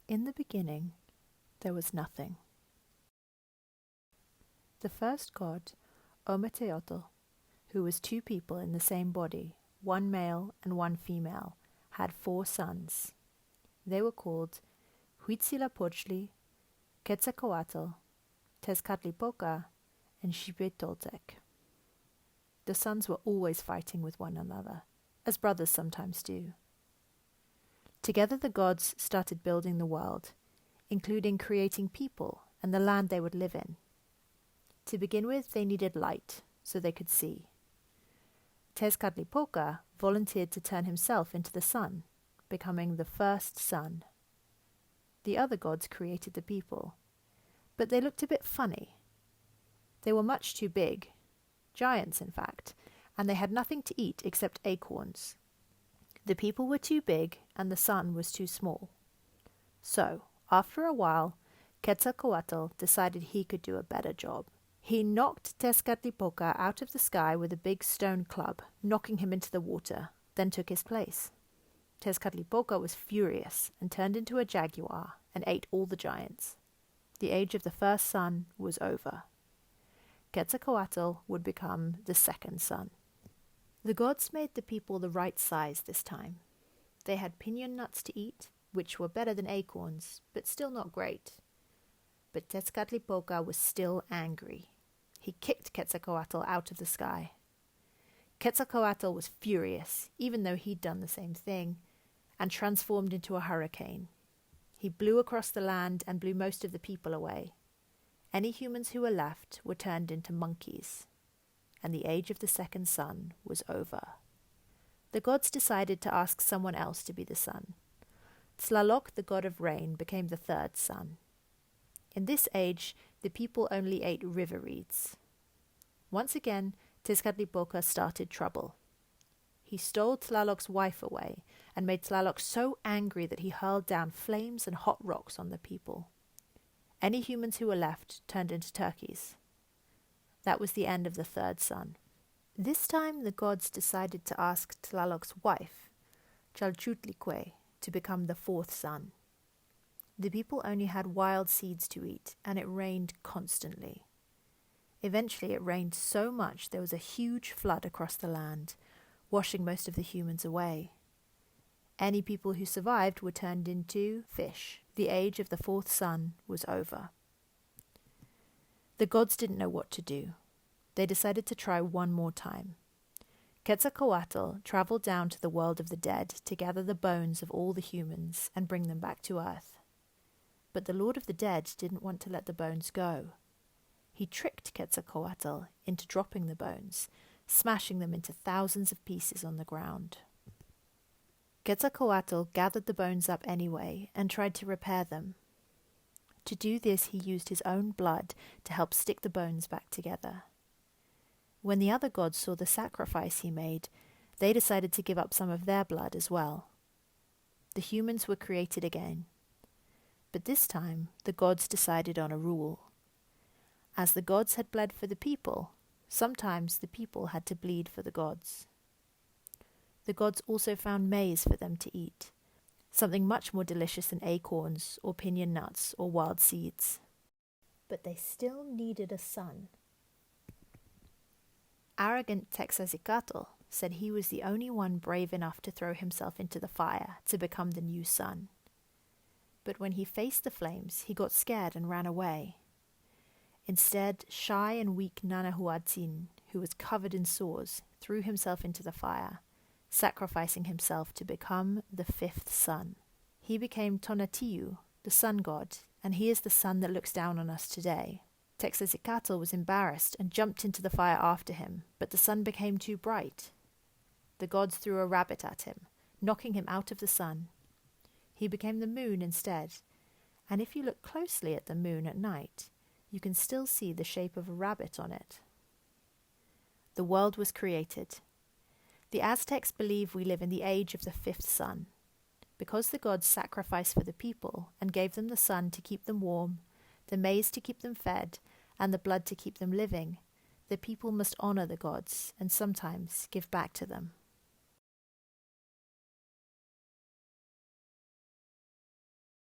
In the beginning, there was nothing. The first god, Ometeotl, who was two people in the same body, one male and one female, had 4 sons. They were called Huitzilopochtli, Quetzalcoatl, Tezcatlipoca and Xipe Totec. The sons were always fighting with one another, as brothers sometimes do. Together the gods started building the world, including creating people and the land they would live in. To begin with, they needed light, so they could see. Tezcatlipoca volunteered to turn himself into the sun, becoming the first sun. The other gods created the people, but they looked a bit funny. They were much too big, giants in fact, and they had nothing to eat except acorns. The people were too big and the sun was too small. So, after a while, Quetzalcoatl decided he could do a better job. He knocked Tezcatlipoca out of the sky with a big stone club, knocking him into the water, then took his place. Tezcatlipoca was furious and turned into a jaguar and ate all the giants. The age of the first sun was over. Quetzalcoatl would become the second sun. The gods made the people the right size this time. They had piñon nuts to eat, which were better than acorns, but still not great. But Tezcatlipoca was still angry. He kicked Quetzalcoatl out of the sky. Quetzalcoatl was furious, even though he'd done the same thing, and transformed into a hurricane. He blew across the land and blew most of the people away. Any humans who were left were turned into monkeys, and the age of the second sun was over. The gods decided to ask someone else to be the sun. Tlaloc, the god of rain, became the third sun. In this age, the people only ate river reeds. Once again, Tezcatlipoca started trouble. He stole Tlaloc's wife away and made Tlaloc so angry that he hurled down flames and hot rocks on the people. Any humans who were left turned into turkeys. That was the end of the third sun. This time the gods decided to ask Tlaloc's wife, Chalchiuhtlicue, to become the fourth sun. The people only had wild seeds to eat, and it rained constantly. Eventually it rained so much there was a huge flood across the land, washing most of the humans away. Any people who survived were turned into fish. The age of the fourth sun was over. The gods didn't know what to do. They decided to try one more time. Quetzalcoatl traveled down to the world of the dead to gather the bones of all the humans and bring them back to Earth. But the Lord of the Dead didn't want to let the bones go. He tricked Quetzalcoatl into dropping the bones, smashing them into thousands of pieces on the ground. Quetzalcoatl gathered the bones up anyway and tried to repair them. To do this, he used his own blood to help stick the bones back together. When the other gods saw the sacrifice he made, they decided to give up some of their blood as well. The humans were created again. But this time, the gods decided on a rule. As the gods had bled for the people, sometimes the people had to bleed for the gods. The gods also found maize for them to eat, something much more delicious than acorns or piñon nuts or wild seeds. But they still needed a sun. Arrogant Tecciztecatl said he was the only one brave enough to throw himself into the fire to become the new sun. But when he faced the flames, he got scared and ran away. Instead, shy and weak Nanahuatzin, who was covered in sores, threw himself into the fire, sacrificing himself to become the fifth sun. He became Tonatiuh, the sun god, and he is the sun that looks down on us today. Tecciztecatl was embarrassed and jumped into the fire after him, but the sun became too bright. The gods threw a rabbit at him, knocking him out of the sun. He became the moon instead, and if you look closely at the moon at night, you can still see the shape of a rabbit on it. The world was created. The Aztecs believe we live in the age of the fifth sun. Because the gods sacrificed for the people and gave them the sun to keep them warm, the maize to keep them fed, and the blood to keep them living, the people must honor the gods and sometimes give back to them.